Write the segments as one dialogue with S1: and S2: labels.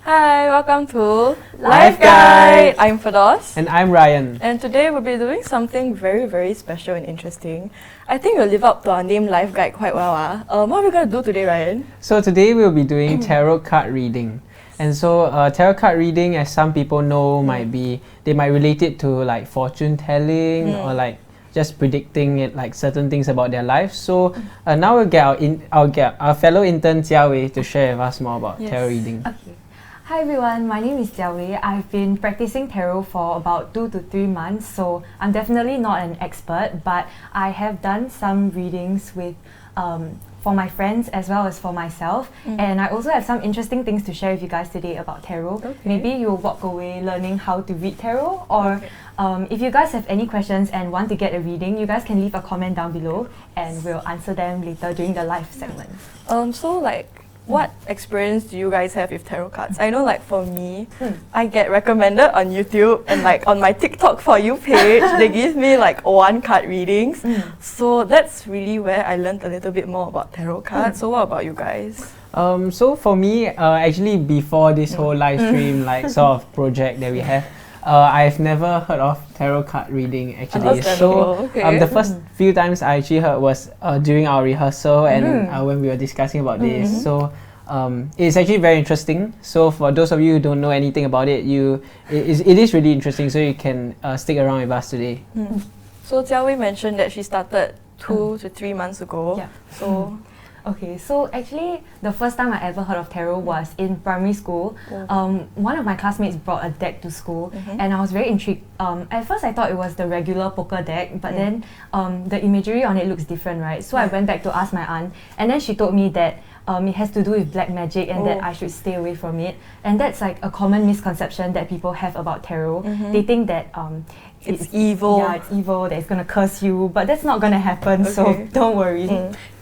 S1: Hi, welcome to
S2: Life Guide.
S1: I'm Ferdeos.
S2: And I'm Ryan.
S1: And today we'll be doing something very, very special and interesting. I think we'll live up to our name Life Guide quite well. What are we going to do today, Ryan?
S2: So today we'll be doing tarot card reading. And so tarot card reading, as some people know, they might relate it to like fortune telling or like just predicting it, like certain things about their life. So now we'll get our fellow intern Jia Wei to share with us more about tarot reading.
S3: Okay. Hi everyone, my name is Jia Wei. I've been practicing tarot for about 2 to 3 months, so I'm definitely not an expert, but I have done some readings with for my friends as well as for myself, and I also have some interesting things to share with you guys today about tarot.
S1: Okay.
S3: Maybe you'll walk away learning how to read tarot, or if you guys have any questions and want to get a reading, you guys can leave a comment down below and we'll answer them later during the live segment.
S1: What experience do you guys have with tarot cards? I know, like for me, I get recommended on YouTube and like on my TikTok For You page, they give me like 1 card readings. So that's really where I learned a little bit more about tarot cards. So what about you guys?
S2: So for me, actually before this whole live stream like sort of project that we have, I've never heard of tarot card reading actually. So the first few times I actually heard was during our rehearsal and when we were discussing about this. So it's actually very interesting. So for those of you who don't know anything about it, it is really interesting. So you can stick around with us today.
S1: So Jia Wei mentioned that she started 2 to 3 months ago.
S3: Yeah.
S1: So.
S3: Okay, so actually the first time I ever heard of tarot was in primary school. One of my classmates brought a deck to school and I was very intrigued. At first I thought it was the regular poker deck, but then the imagery on it looks different, right? So I went back to ask my aunt and then she told me that it has to do with black magic and that I should stay away from it. And that's like a common misconception that people have about tarot. They think that
S1: it's evil.
S3: Yeah, it's evil, that it's gonna curse you, but that's not gonna happen, so don't worry.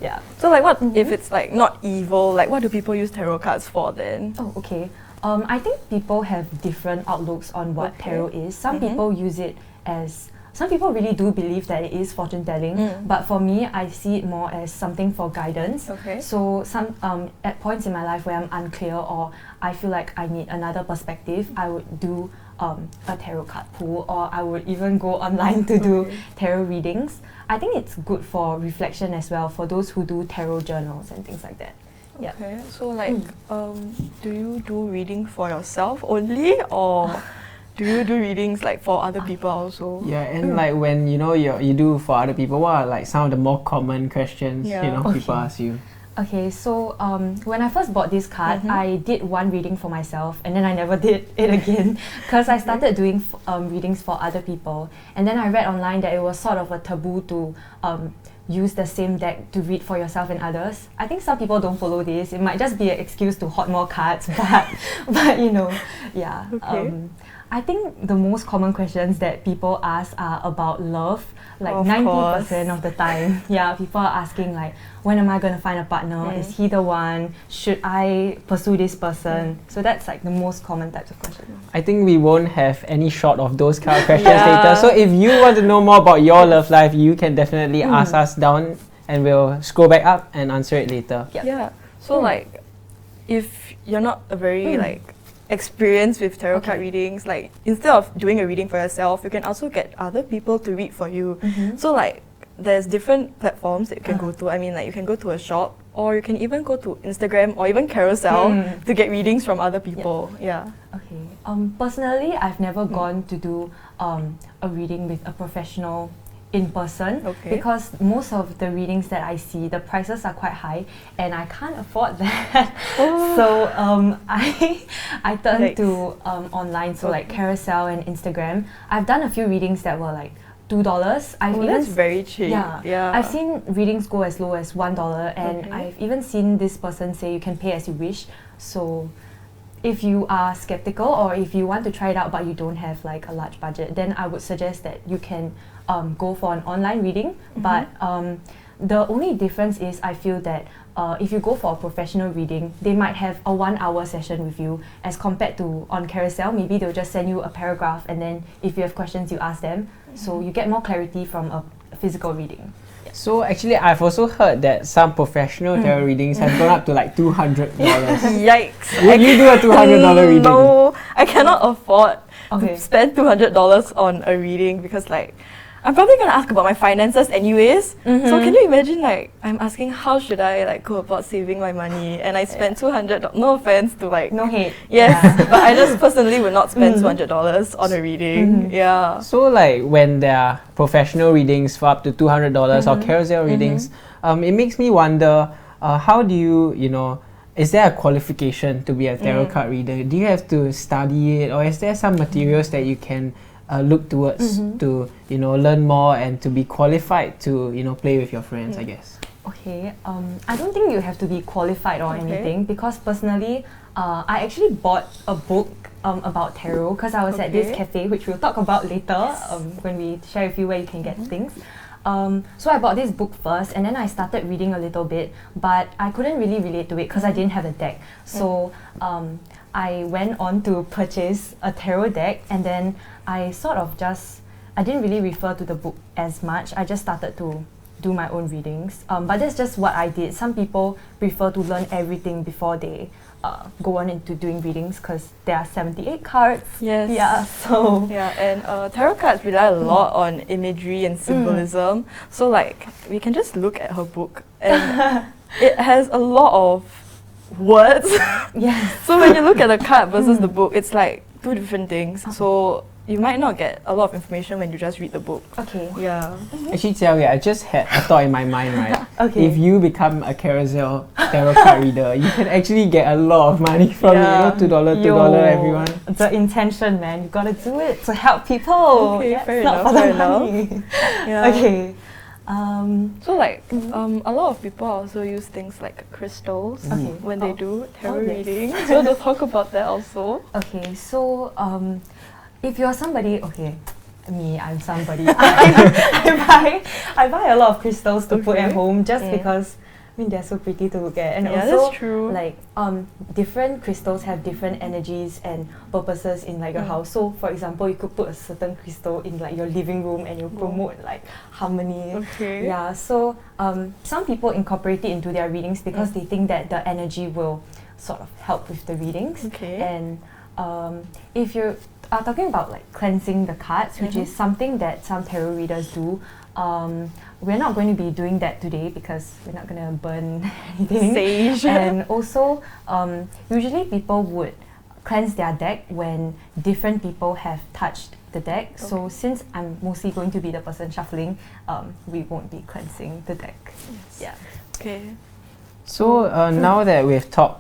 S3: Yeah.
S1: So like what if it's like not evil, like what do people use tarot cards for then?
S3: Oh, okay. I think people have different outlooks on what tarot is. Some people use it as, some people really do believe that it is fortune telling, but for me, I see it more as something for guidance. So some at points in my life where I'm unclear or I feel like I need another perspective, I would do a tarot card pull, or I would even go online to do tarot readings. I think it's good for reflection as well for those who do tarot journals and things like that. Yeah.
S1: Okay, so like, do you do reading for yourself only, or do you do readings like for other people also?
S2: Yeah, and like when you do for other people, what are like some of the more common questions people ask you?
S3: Okay, so when I first bought this card, I did 1 reading for myself and then I never did it again because I started doing readings for other people, and then I read online that it was sort of a taboo to use the same deck to read for yourself and others. I think some people don't follow this. It might just be an excuse to hoard more cards, but yeah. I think the most common questions that people ask are about love, like 90% of the time. Yeah, people are asking like, when am I going to find a partner? Is he the one? Should I pursue this person? So that's like the most common types of questions.
S2: I think we won't have any short of those kind of questions later. So if you want to know more about your love life, you can definitely ask us down and we'll scroll back up and answer it later.
S1: Yeah. So like, if you're not a very like experience with tarot card readings, like instead of doing a reading for yourself, you can also get other people to read for you. So like there's different platforms that you can go to. I mean, like you can go to a shop, or you can even go to Instagram or even Carousel to get readings from other people.
S3: Okay. Personally, I've never gone to do a reading with a professional in person because most of the readings that I see, the prices are quite high and I can't afford that. So I turned to online, so like Carousel and Instagram. I've done a few readings that were like $2.
S1: That's very cheap.
S3: Yeah. I've seen readings go as low as $1 and I've even seen this person say you can pay as you wish. So if you are skeptical or if you want to try it out but you don't have like a large budget, then I would suggest that you can go for an online reading. But the only difference is I feel that if you go for a professional reading, they might have a 1-hour session with you as compared to on Carousel, maybe they'll just send you a paragraph and then if you have questions you ask them. So you get more clarity from a physical reading.
S2: So actually, I've also heard that some professional tarot readings have gone up to like $200.
S1: Yikes!
S2: Would you do a $200 reading?
S1: No, I cannot afford to spend $200 on a reading because like I'm probably gonna ask about my finances anyways. So can you imagine like I'm asking how should I like go about saving my money and I spent $200. No offense to like
S3: No hate.
S1: yes, but I just personally would not spend $200 on a reading. Yeah.
S2: So like when there are professional readings for up to $200 or carousel readings, it makes me wonder how do you know, is there a qualification to be a tarot card reader? Do you have to study it, or is there some materials that you can look towards to learn more and to be qualified to play with your friends, I guess?
S3: Okay, I don't think you have to be qualified or anything, because personally, I actually bought a book about tarot because I was at this cafe, which we'll talk about later when we share with you where you can get things. So I bought this book first, and then I started reading a little bit, but I couldn't really relate to it because I didn't have a deck. So I went on to purchase a tarot deck, and then I didn't really refer to the book as much. I just started to do my own readings. But that's just what I did. Some people prefer to learn everything before they go on into doing readings because there are 78 cards.
S1: Yes.
S3: Yeah, so...
S1: Yeah, and tarot cards rely a lot on imagery and symbolism. So like, we can just look at her book and it has a lot of words.
S3: Yes.
S1: So when you look at the card versus the book, it's like two different things. So you might not get a lot of information when you just read the book.
S3: Okay.
S1: Yeah.
S2: Actually, Jia Wei, I just had a thought in my mind, right?
S3: Okay.
S2: If you become a carousel tarot card reader, you can actually get a lot of money from it. $2, everyone.
S3: The intention, man. You gotta do it to help people.
S1: Okay,
S3: Yeah,
S1: fair
S3: it's not
S1: enough,
S3: for the
S1: fair enough.
S3: money.
S1: Yeah.
S3: Okay.
S1: So like, a lot of people also use things like crystals when they do tarot readings. So we'll talk about that also.
S3: Okay, so if you're somebody, I'm somebody. I buy a lot of crystals to put at home just because they're so pretty to look at, and also
S1: that's true.
S3: like different crystals have different energies and purposes in like your house. So for example, you could put a certain crystal in like your living room and you promote like harmony.
S1: Okay.
S3: Yeah. So some people incorporate it into their readings because they think that the energy will sort of help with the readings.
S1: Okay.
S3: And if you are talking about like cleansing the cards, which is something that some tarot readers do, we're not going to be doing that today because we're not going to burn anything.
S1: Sage.
S3: And also, usually people would cleanse their deck when different people have touched the deck. Okay. So since I'm mostly going to be the person shuffling, we won't be cleansing the deck.
S1: Yes.
S3: Yeah.
S1: Okay.
S2: So now that we've talked,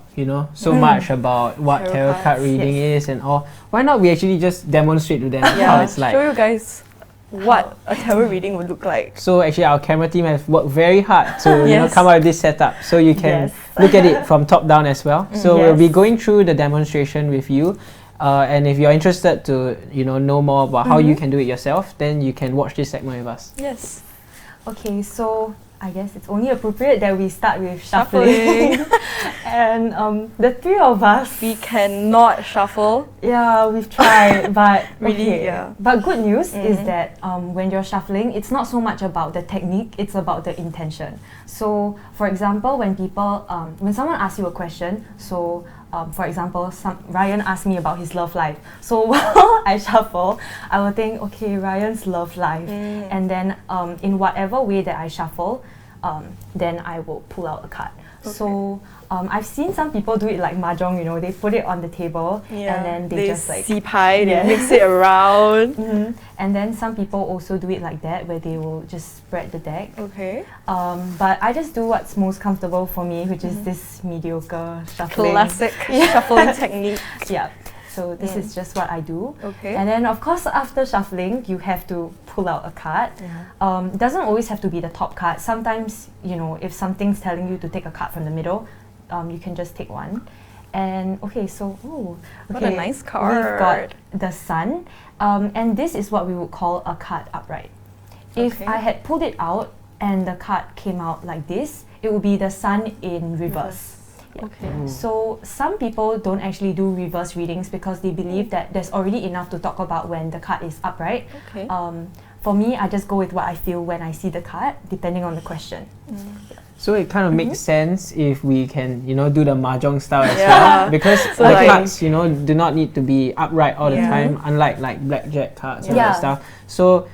S2: so much about what tarot card reading is and all, why not we actually just demonstrate to them how it's like?
S1: Show you guys what a tarot reading would look like.
S2: So actually, our camera team has worked very hard to come up with this setup, so you can look at it from top down as well. So we'll be going through the demonstration with you. And if you're interested to know more about how you can do it yourself, then you can watch this segment with us.
S1: Yes.
S3: Okay, so I guess it's only appropriate that we start with shuffling. And the three of us,
S1: we cannot shuffle.
S3: Yeah, we've tried, but
S1: really,
S3: But good news is that when you're shuffling, it's not so much about the technique, it's about the intention. So, for example, when someone asks you a question, so for example, Ryan asked me about his love life. So while I shuffle, I will think, okay, Ryan's love life. And then in whatever way that I shuffle, then I will pull out a card. Okay. So I've seen some people do it like mahjong, they put it on the table and then they just like
S1: pie, they mix it around.
S3: And then some people also do it like that, where they will just spread the deck.
S1: Okay.
S3: But I just do what's most comfortable for me, which is this mediocre shuffling.
S1: Classic shuffling technique.
S3: Yeah. So this is just what I do.
S1: Okay.
S3: And then of course after shuffling, you have to pull out a card. It doesn't always have to be the top card. Sometimes, if something's telling you to take a card from the middle, you can just take one. And okay, so
S1: what a nice card.
S3: We've got the Sun. And this is what we would call a card upright. If I had pulled it out and the card came out like this, it would be the Sun in reverse. Yeah.
S1: Okay.
S3: So some people don't actually do reverse readings because they believe that there's already enough to talk about when the card is upright.
S1: Okay.
S3: for me, I just go with what I feel when I see the card, depending on the question.
S2: So it kind of makes sense if we can, do the mahjong style as well, because
S1: So
S2: the
S1: like-
S2: cards, do not need to be upright all the time, unlike like blackjack cards and that stuff. So,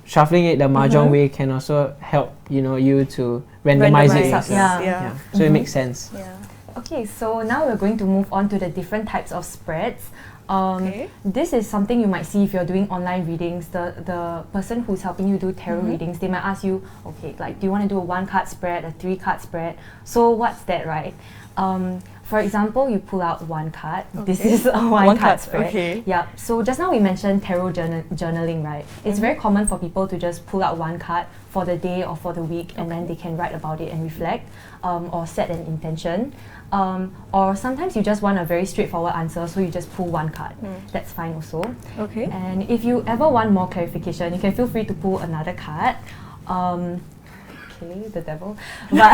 S2: shuffling it the mahjong way can also help, you to randomize it yourself.
S3: Yeah.
S2: So it makes sense.
S3: Okay, so now we're going to move on to the different types of spreads.
S1: Okay.
S3: This is something you might see if you're doing online readings. The person who's helping you do tarot readings, they might ask you, okay, like, do you want to do a 1-card spread, a 3-card spread? So what's that, right? For example, you pull out 1 card. This is a 1-card spread.
S1: Okay.
S3: Yeah. So just now we mentioned tarot journaling, right? It's very common for people to just pull out 1 card for the day or for the week, and then they can write about it and reflect, or set an intention. Or sometimes you just want a very straightforward answer, so you just pull 1 card. That's fine also.
S1: Okay.
S3: And if you ever want more clarification, you can feel free to pull another card. Okay, the devil. But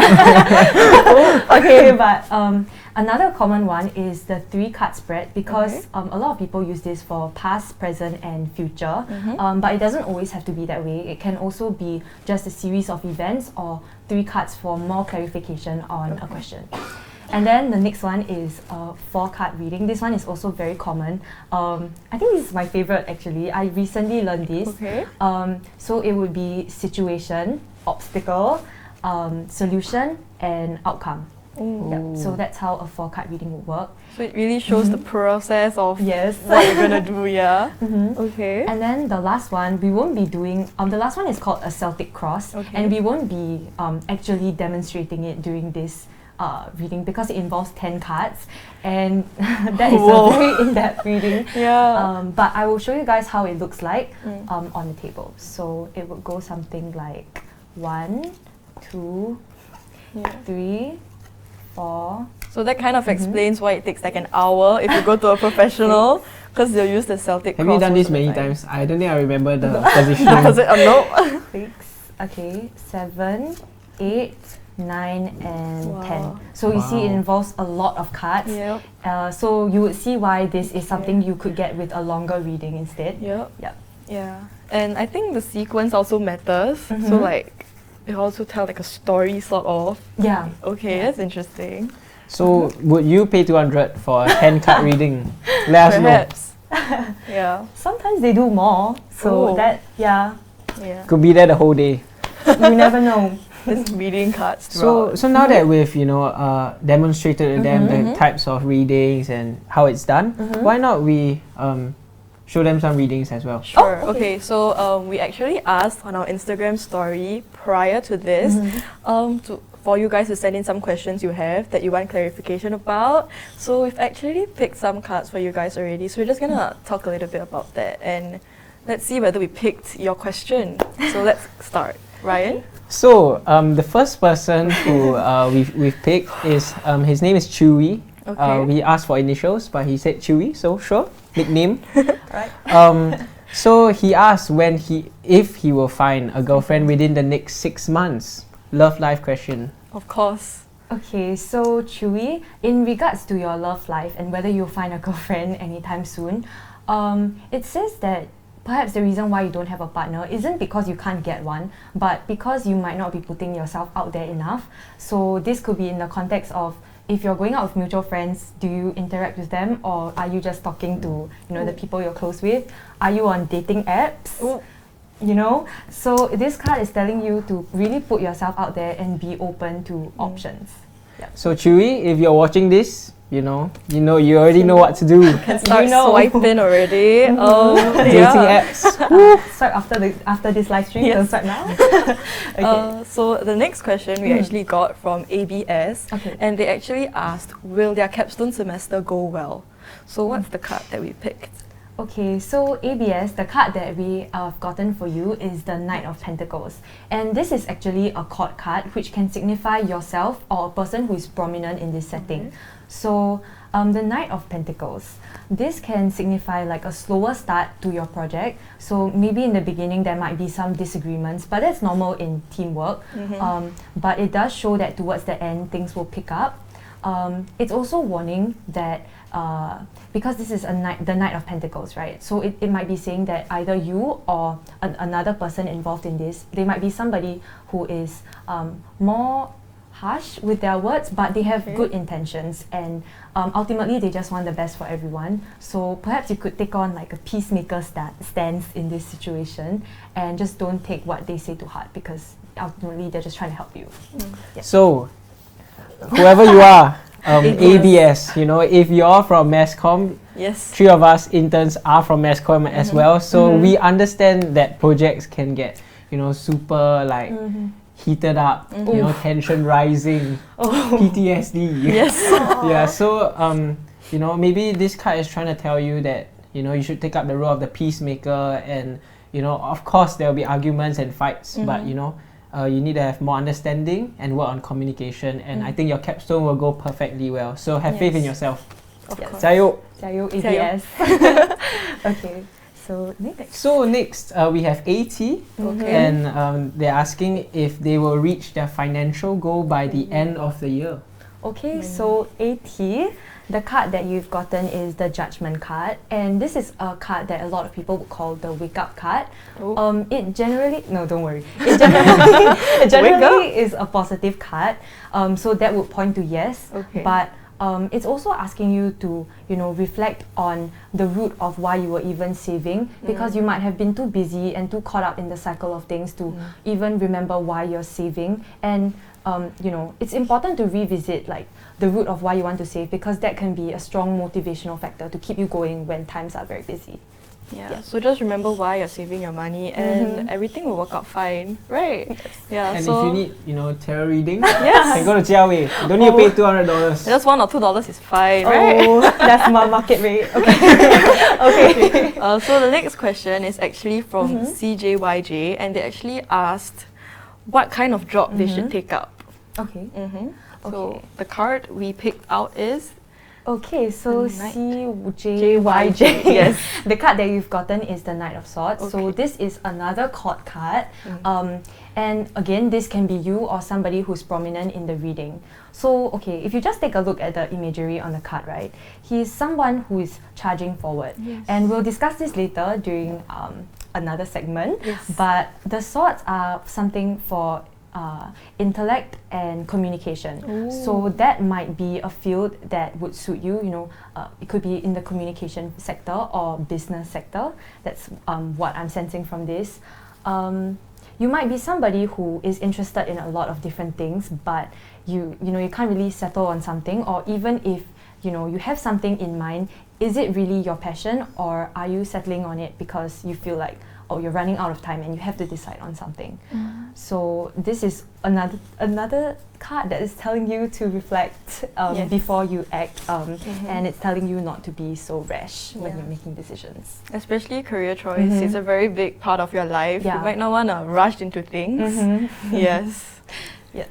S3: another common one is the 3-card spread, because a lot of people use this for past, present, and future. But it doesn't always have to be that way. It can also be just a series of events, or 3 cards for more clarification on a question. And then the next one is a 4-card reading. This one is also very common. I think this is my favorite actually. I recently learned this.
S1: Okay.
S3: So it would be situation, obstacle, solution, and outcome. Yep. So that's how a 4-card reading would work.
S1: So it really shows the process of
S3: Yes.
S1: what you're gonna do, Okay.
S3: And then the last one, we won't be doing, the last one is called a Celtic cross, and we won't be actually demonstrating it during this reading, because it involves 10 cards, and that is a very in-depth reading. But I will show you guys how it looks like on the table. So it would go something like 1, 2, 3, 4.
S1: So that kind of explains why it takes like an hour if you go to a professional, because they'll use the Celtic
S2: Have
S1: cross.
S2: you done
S1: most
S2: this
S1: of the
S2: many
S1: time.
S2: times? I don't think I remember the position.
S1: Does it? No.
S3: 6, okay, 7, 8, 9, and
S1: Wow.
S3: 10. So you see it involves a lot of cards. So you would see why this is something you could get with a longer reading instead.
S1: Yeah. And I think the sequence also matters. So like, it also tell like a story sort of. Okay, that's interesting.
S2: So would you pay 200 for a 10-card reading? Let us know.
S1: Perhaps.
S3: Sometimes they do more. So
S2: Could be there the whole day.
S3: you never know.
S1: Just reading cards
S2: So now that we've demonstrated to them the types of readings and how it's done, why not we show them some readings as well?
S1: Sure. Okay. So we actually asked on our Instagram story prior to this for you guys to send in some questions you have that you want clarification about. So we've actually picked some cards for you guys already. So we're just gonna talk a little bit about that, and let's see whether we picked your question. So let's start. Ryan?
S2: So the first person who we've picked is his name is Chewy. We asked for initials, but he said Chewy, so sure, nickname. So he asked if he will find a girlfriend within the next 6 months. Love life question.
S1: Of course.
S3: Okay, so Chewy, in regards to your love life and whether you'll find a girlfriend anytime soon, it says that perhaps the reason why you don't have a partner isn't because you can't get one, but because you might not be putting yourself out there enough. So this could be in the context of, if you're going out with mutual friends, do you interact with them, or are you just talking to the people you're close with? Are you on dating apps? So this card is telling you to really put yourself out there and be open to options.
S2: So Chewy, if you're watching this, you already know what to do.
S1: Can start swiping already.
S2: Dating apps.
S3: Swipe after this live stream. Don't swipe now.
S1: So the next question we actually got from ABS, and they actually asked, will their capstone semester go well? So what's the card that we picked?
S3: Okay, so ABS, the card that we have gotten for you is the Knight of Pentacles. And this is actually a court card which can signify yourself or a person who is prominent in this setting. So the Knight of Pentacles, this can signify like a slower start to your project. So maybe in the beginning there might be some disagreements, but that's normal in teamwork. But it does show that towards the end things will pick up. it's also warning that because this is the Knight of Pentacles, right? So it might be saying that either you or another person involved in this, they might be somebody who is more harsh with their words, but they have good intentions, and ultimately they just want the best for everyone. So perhaps you could take on like a peacemaker stance in this situation and just don't take what they say to heart, because ultimately they're just trying to help you. Yeah.
S2: So whoever you are, ABS, you know, if you're from mass comm,
S1: yes,
S2: 3 of us interns are from mass comm as well, so we understand that projects can get, you know, super like heated up, you know, tension rising, PTSD.
S1: Yes.
S2: Yeah, so you know, maybe this card is trying to tell you that, you know, you should take up the role of the peacemaker, and you know, of course there will be arguments and fights, but you know, you need to have more understanding and work on communication, and I think your capstone will go perfectly well. So have faith in yourself.
S1: Of course.
S2: 加油!
S3: 加油 ABS. Okay. So next,
S2: we have AT, and they're asking if they will reach their financial goal by the end of the year.
S3: Okay, so AT, the card that you've gotten is the Judgment card, and this is a card that a lot of people would call the Wake Up card. It generally, no, don't worry. It generally is a positive card, so that would point to yes. But it's also asking you to, you know, reflect on the root of why you were even saving, because you might have been too busy and too caught up in the cycle of things to even remember why you're saving. And you know, it's important to revisit like the root of why you want to save, because that can be a strong motivational factor to keep you going when times are very busy.
S1: Yeah, so just remember why you're saving your money, and everything will work out fine, right? Yeah.
S2: And
S1: so
S2: if you need, you know, tarot reading, can go to Jia Wei. You don't need to pay $200.
S1: just $1 or $2 is fine, right?
S3: That's my market rate. Okay.
S1: So the next question is actually from CJYJ, and they actually asked what kind of job they should take up.
S3: Okay.
S1: So the card we picked out is
S3: so CJYJ.
S1: Yes.
S3: The card that you've gotten is the Knight of Swords. So this is another court card. And again, this can be you or somebody who's prominent in the reading. So, okay, if you just take a look at the imagery on the card, right? He's someone who is charging forward. And we'll discuss this later during another segment. But the swords are something for intellect and communication. So that might be a field that would suit you. You know, it could be in the communication sector or business sector. That's what I'm sensing from this. You might be somebody who is interested in a lot of different things, but you know, you can't really settle on something, or even if you know you have something in mind, is it really your passion, or are you settling on it because you feel like, oh, you're running out of time and you have to decide on something? So this is another card that is telling you to reflect before you act, and it's telling you not to be so rash when you're making decisions.
S1: Especially career choice is a very big part of your life. You might not want to rush into things. Yes.
S3: Yeah.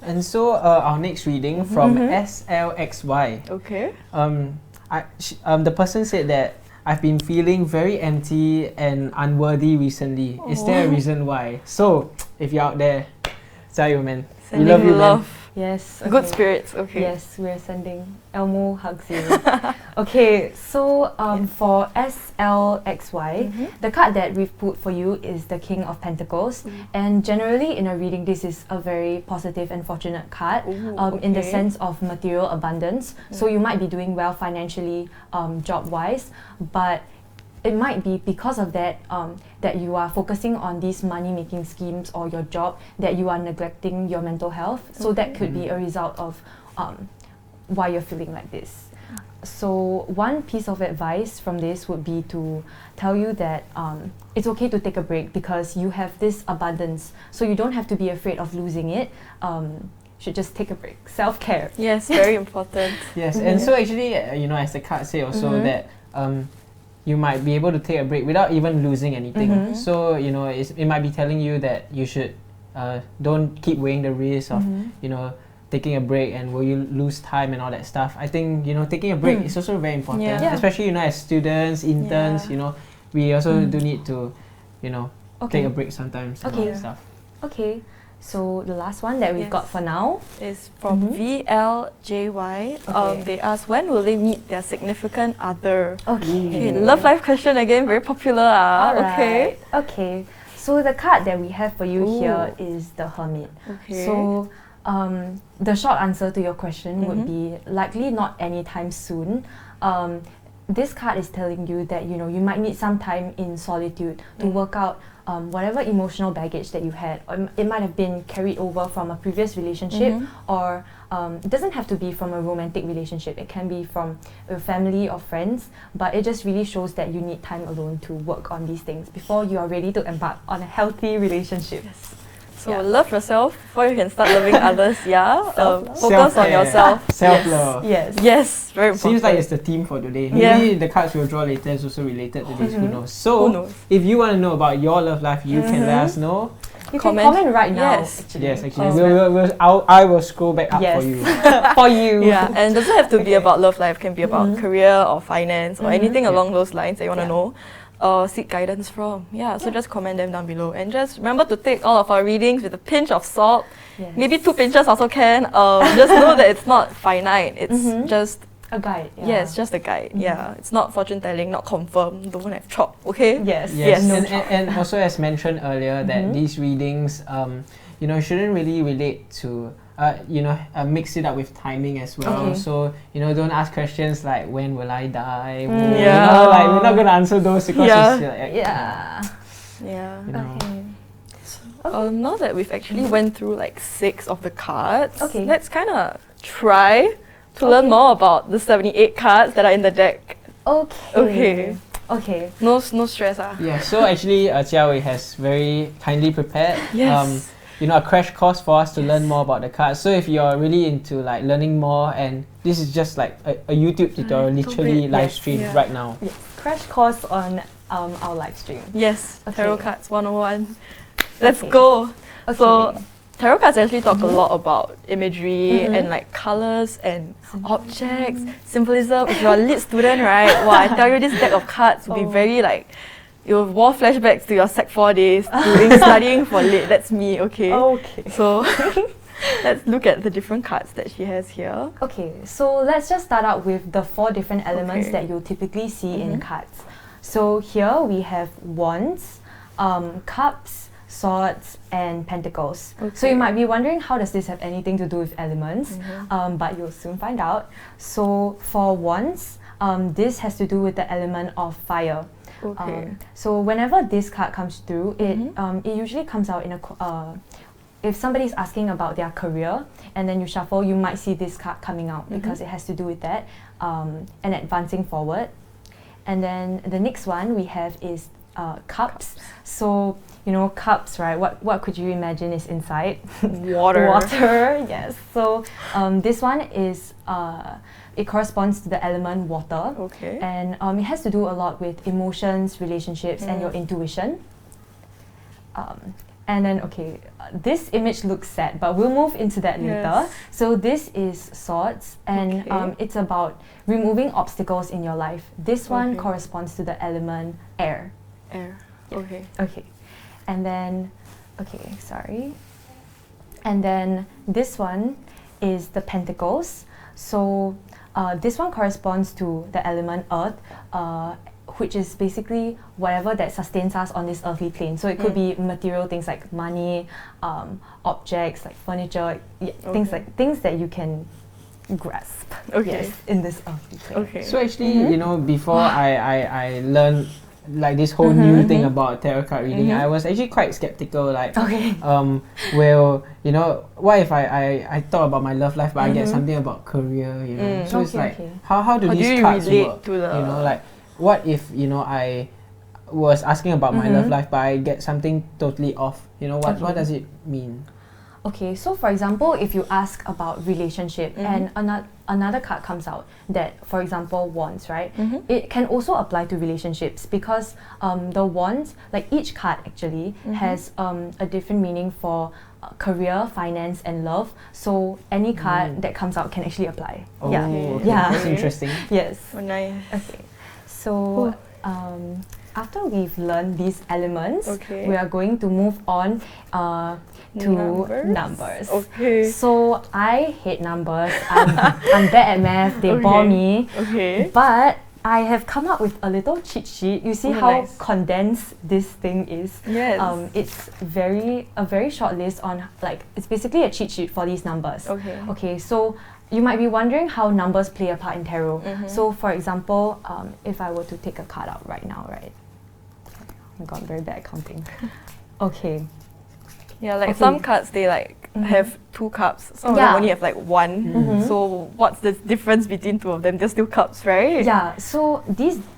S2: And so our next reading from SLXY.
S1: Okay.
S2: The person said that I've been feeling very empty and unworthy recently. Is there a reason why? So, if you're out there, 加油, man. We love you, man.
S3: Yes. Okay.
S1: Good spirits. Okay.
S3: Yes, we're sending Elmo hugs you. Okay, so for SLXY, the card that we've put for you is the King of Pentacles. And generally in a reading, this is a very positive and fortunate card in the sense of material abundance. So you might be doing well financially, job-wise, but it might be because of that that you are focusing on these money-making schemes or your job, that you are neglecting your mental health. So that could be a result of why you're feeling like this. So one piece of advice from this would be to tell you that it's okay to take a break, because you have this abundance. So you don't have to be afraid of losing it. Should just take a break. Self-care.
S1: Yes, very important.
S2: Yes, and so actually, you know, as the card say also that you might be able to take a break without even losing anything. So, you know, it might be telling you that you should don't keep weighing the risk of, you know, taking a break and will you lose time and all that stuff. I think, you know, taking a break is also very important, especially, you know, as students, interns, you know, we also do need to, you know, take a break sometimes and all that stuff.
S3: Okay. So the last one that we've got for now
S1: is from VLJY. They ask, when will they meet their significant other? Okay, love life question again, very popular.
S3: Okay. Okay. So the card that we have for you here is the Hermit. Okay. So the short answer to your question would be likely not anytime soon. This card is telling you that you might need some time in solitude to work out whatever emotional baggage that you had. It might have been carried over from a previous relationship, or it doesn't have to be from a romantic relationship. It can be from a family or friends, but it just really shows that you need time alone to work on these things before you are ready to embark on a healthy relationship.
S1: Yes. So love yourself before you can start loving others. Focus on yourself.
S2: Self-love.
S1: Yes, very important.
S2: Seems like it's the theme for today. Maybe the cards we'll draw later is also related to this. Who knows? So, if you want to know about your love life, you can let us know.
S3: You can comment right now.
S2: Yes, actually. I will scroll back up for you.
S3: For you.
S1: Yeah, and it doesn't have to be about love life. It can be about career or finance or anything along those lines that you want to know. Seek guidance from. So just comment them down below, and just remember to take all of our readings with a pinch of salt. Maybe 2 pinches also can. Just know that it's not finite. It's just
S3: a guide.
S1: It's just a guide. It's not fortune telling, not confirmed. Don't have chalk. Okay.
S3: Yes.
S2: And also, as mentioned earlier, that these readings, shouldn't really relate to. Mix it up with timing as well. So don't ask questions like when will I die. We're not gonna answer those because
S1: now that we've actually went through like 6 of the cards, let's kind of try to learn more about the 78 cards that are in the deck. Okay. No stress.
S2: So actually, Jia Wei has very kindly prepared. A crash course for us to learn more about the cards. So if you're really into like learning more, and this is just like a YouTube tutorial, literally live stream right now.
S3: Yes, crash course on our live stream.
S1: Yes, Tarot Cards 101. Let's go. So tarot cards actually talk a lot about imagery and like colors and objects, symbolism. If you're a lit student, right? I tell you, this deck of cards will be very like. You'll war flashbacks to your Sec 4 days studying for lit. That's me, okay? So let's look at the different cards that she has here.
S3: Okay, so let's just start out with the 4 different elements that you'll typically see in cards. So here we have wands, cups, swords, and pentacles. So you might be wondering, how does this have anything to do with elements? But you'll soon find out. So for wands, this has to do with the element of fire. So whenever this card comes through, it usually comes out in a if somebody's asking about their career and then you shuffle, you might see this card coming out because it has to do with that and advancing forward. And then the next one we have is cups. So cups, right? What could you imagine is inside? Water. Yes. So this one is it corresponds to the element water. And it has to do a lot with emotions, relationships, and your intuition. And then, this image looks sad, but we'll move into that later. So this is swords, and it's about removing obstacles in your life. This one corresponds to the element air. And then, and then this one is the pentacles. So this one corresponds to the element earth, which is basically whatever that sustains us on this earthly plane. So it could be material things like money, objects like furniture, things that you can grasp. In this earthly plane.
S2: So actually, before I learned like this whole new thing about tarot card reading, I was actually quite skeptical. Like, well, what if I thought about my love life, but I get something about career, So it's like, how do these cards work? Like, what if I was asking about my love life, but I get something totally off? What does it mean?
S3: Okay, so for example, if you ask about relationship and another card comes out that, for example, wands, right? It can also apply to relationships because the wands, like each card actually has a different meaning for career, finance, and love. So any card that comes out can actually apply.
S2: That's interesting.
S3: Yes.
S1: Nice.
S3: Okay. So after we've learned these elements,
S1: Okay.
S3: we are going to move on to numbers.
S1: Okay.
S3: So I hate numbers. I'm bad at math. They bore me.
S1: Okay.
S3: But I have come up with a little cheat sheet. You see how
S1: nice.
S3: condensed this thing is?
S1: Yes.
S3: It's a very short list on, like, it's basically a cheat sheet for these numbers.
S1: Okay.
S3: Okay, so you might be wondering how numbers play a part in tarot. So for example, if I were to take a card out right now, right? Oh my god, I'm very bad at counting. Okay.
S1: Yeah, like
S3: Okay.
S1: some cards they like have 2 cups. Some of them only have like 1. So what's the difference between 2 of them? They're still cups, right?
S3: Yeah, so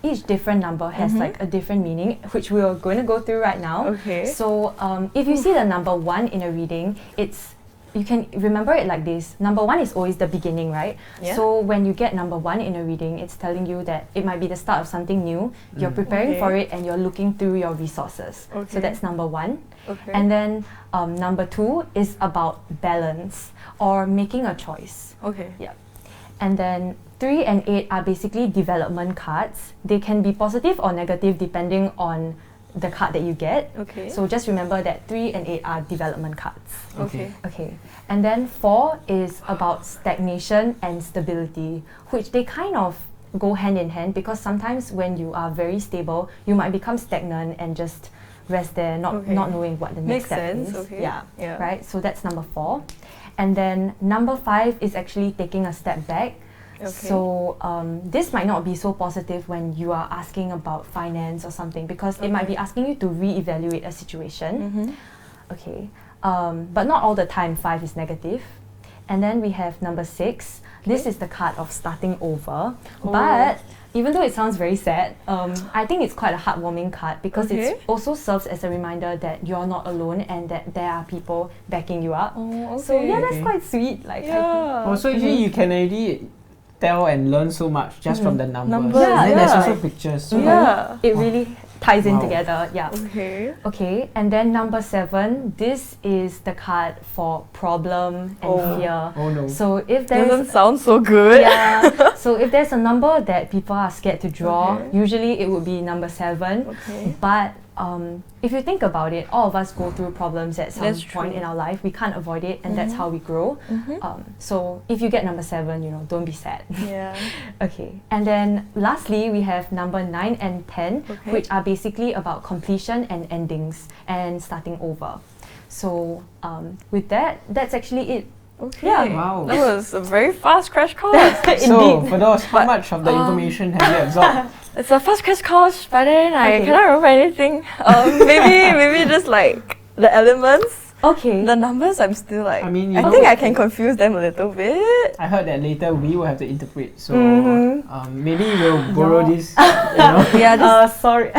S3: each different number has like a different meaning, which we are going to go through right now.
S1: Okay.
S3: So if you see the number 1 in a reading, you can remember it like this. Number 1 is always the beginning, right?
S1: Yeah.
S3: So when you get number 1 in a reading, it's telling you that it might be the start of something new. You're preparing
S1: Okay.
S3: for it and you're looking through your resources.
S1: Okay.
S3: So that's number 1.
S1: Okay.
S3: And then number 2 is about balance or making a choice.
S1: Okay.
S3: Yeah. And then 3 and 8 are basically development cards. They can be positive or negative depending on the card that you get.
S1: Okay.
S3: So just remember that 3 and 8 are development cards.
S1: Okay.
S3: Okay. And then 4 is about stagnation and stability, which they kind of go hand in hand, because sometimes when you are very stable, you might become stagnant and just rest there, not knowing what the next
S1: Makes
S3: step
S1: sense.
S3: is.
S1: Okay.
S3: Yeah. Right? So that's number 4. And then number 5 is actually taking a step back.
S1: Okay.
S3: So this might not be so positive when you are asking about finance or something, because it might be asking you to reevaluate a situation. Okay. But not all the time 5 is negative. And then we have number 6. This is the card of starting over. But even though it sounds very sad, I think it's quite a heartwarming card, because it also serves as a reminder that you're not alone and that there are people backing you up. So yeah, that's quite sweet. Like,
S2: Also, actually, you can already tell and learn so much just from the numbers.
S1: Yeah,
S2: And then there's
S1: yeah.
S2: also pictures. So
S1: Yeah.
S3: it really ties in
S2: Wow.
S3: together. Yeah.
S1: Okay.
S3: Okay, and then number 7, this is the card for problem and fear.
S2: Oh no.
S3: So if
S1: Doesn't
S3: there's
S1: sound so good.
S3: yeah, so if there's a number that people are scared to draw,
S1: Okay.
S3: usually it would be number 7.
S1: Okay.
S3: But if you think about it, all of us go through problems at some
S1: That's
S3: point
S1: true.
S3: in our life. We can't avoid it, and that's how we grow. So if you get number 7, don't be sad.
S1: Yeah.
S3: Okay, and then lastly, we have number 9 and 10,
S1: Okay.
S3: which are basically about completion and endings and starting over. So with that, that's actually it.
S1: Okay.
S3: Yeah.
S2: Wow.
S1: That was a very fast crash course.
S2: So,
S3: Indeed.
S2: for those, how much of the information have you absorbed?
S1: It's a fast crash course, but then I
S3: Okay.
S1: cannot remember anything. Maybe just like the elements,
S3: Okay.
S1: the numbers. I'm still like.
S2: I mean, you
S1: I
S2: know-
S1: think I can confuse them a little bit.
S2: I heard that later we will have to interpret. So,
S1: Mhm.
S2: maybe we'll borrow
S3: Yeah.
S2: this, you know.
S1: Yeah. Just,
S3: Sorry.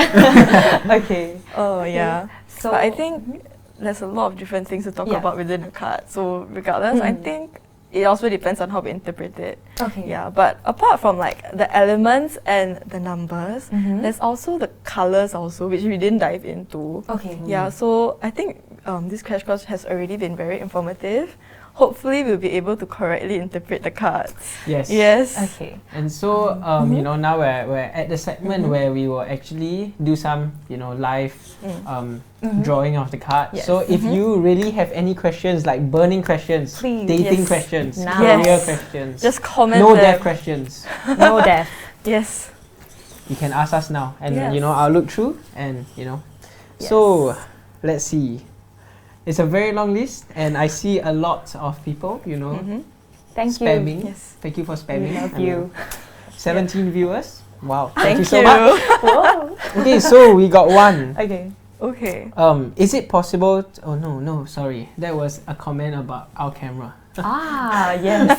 S3: Okay.
S1: oh yeah.
S3: So
S1: But I think there's a lot of different things to talk
S3: Yeah.
S1: about within a card. So regardless, I think it also depends on how we interpret it.
S3: Okay.
S1: Yeah, but apart from like the elements and the numbers, there's also the colors also, which we didn't dive into.
S3: Okay.
S1: Yeah, so I think this crash course has already been very informative. Hopefully, we'll be able to correctly interpret the cards.
S2: Yes.
S1: Yes.
S3: Okay.
S2: And so, now we're at the segment where we will actually do some, live drawing of the cards.
S3: Yes.
S2: So if you really have any questions, like burning questions,
S3: Please.
S2: dating
S1: Yes.
S2: questions,
S3: Nice.
S2: career
S1: Yes.
S2: questions,
S1: Just comment
S2: no
S1: them.
S2: death questions,
S3: No death.
S1: Yes.
S2: you can ask us now. And,
S1: Yes.
S2: I'll look through and, So, let's see. It's a very long list and I see a lot of people,
S3: Thank you.
S2: spamming.
S1: Yes.
S2: Thank you for spamming.
S3: We love
S2: I mean,
S3: you.
S2: 17 viewers. Wow.
S1: Thank
S2: you so much.
S3: Whoa.
S2: Okay, so we got one.
S3: Okay.
S1: Okay.
S2: Is it possible? Oh no, sorry. That was a comment about our camera.
S3: Yes.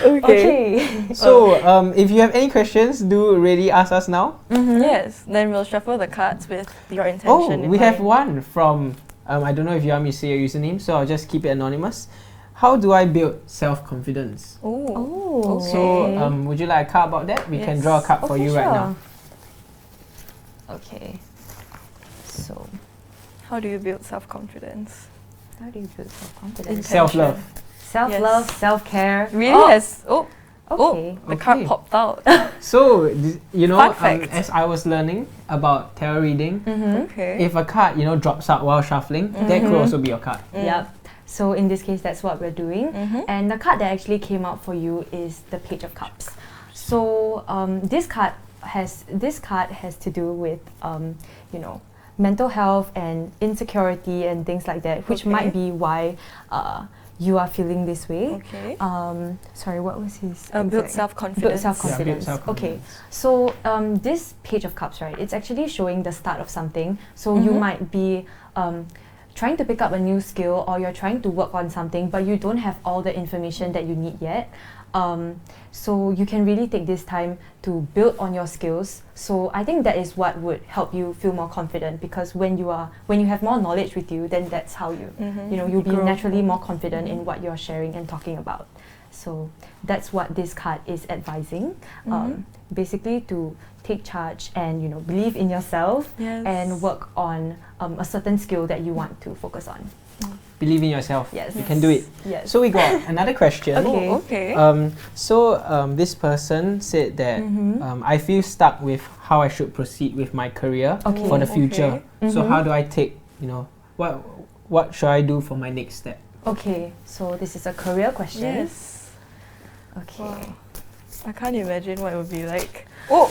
S3: Okay.
S2: So, if you have any questions, do really ask us now.
S1: Yes. Then we'll shuffle the cards with your intention.
S2: Oh,
S1: in
S2: we have
S1: mind.
S2: one from. I don't know if you want me to say your username, so I'll just keep it anonymous. How do I build self-confidence?
S1: Oh.
S2: So, would you like a card about that? We can
S1: Yes.
S2: draw a card for
S3: Okay,
S2: you right now.
S3: Okay. So,
S1: How do you build self-confidence?
S3: how do you build self-confidence?
S2: Self-love.
S3: Self-love, self-care.
S1: Really has
S3: Okay.
S1: The card popped out.
S2: So, you know,
S1: Fun fact.
S2: as I was learning about tarot reading,
S1: Okay.
S2: if a card, you know, drops out while shuffling, that could also be your card.
S3: Yep. So in this case, that's what we're doing. And the card that actually came out for you is the Page of Cups. So this card has to do with you know, mental health and insecurity and things like that, which might be why you are feeling this way.
S1: Okay.
S3: Sorry, what was his?
S1: Build self-confidence.
S3: Build self-confidence.
S2: Yeah, build self-confidence.
S3: Okay. So this Page of Cups, right? It's actually showing the start of something. So you might be trying to pick up a new skill, or you're trying to work on something, but you don't have all the information that you need yet. So you can really take this time to build on your skills. So I think that is what would help you feel more confident, because when you have more knowledge with you, then that's how you know, you'll be naturally more confident in what you're sharing and talking about. So that's what this card is advising. Basically to take charge and, you know, believe in yourself and work on a certain skill that you want to focus on.
S2: Believe in yourself.
S3: Yes.
S2: You can do it.
S3: Yes.
S2: So we got another question.
S3: Okay.
S1: Okay.
S2: This person said that I feel stuck with how I should proceed with my career for the future. So how do I take, you know, what should I do for my next step?
S3: Okay, so this is a career question.
S1: Yes.
S3: Okay.
S1: Wow. I can't imagine what it would be like.
S2: Oh,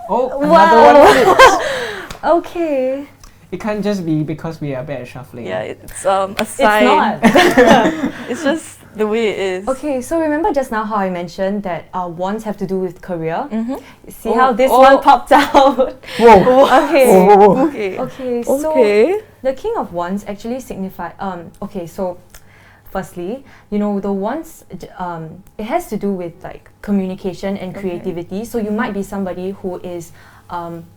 S2: another one.
S3: Okay.
S2: It can't just be because we are bad at shuffling.
S1: Yeah, it's a sign.
S3: It's not.
S1: It's just the way it is.
S3: Okay, so remember just now how I mentioned that wands have to do with career? See
S1: Oh,
S3: how this
S1: oh.
S3: one popped out?
S2: Whoa.
S3: Okay.
S2: Whoa.
S1: Okay.
S3: Okay, so
S1: Okay.
S3: the King of Wands actually signify okay, so firstly, you know, the wands it has to do with like communication and creativity. So you might be somebody who is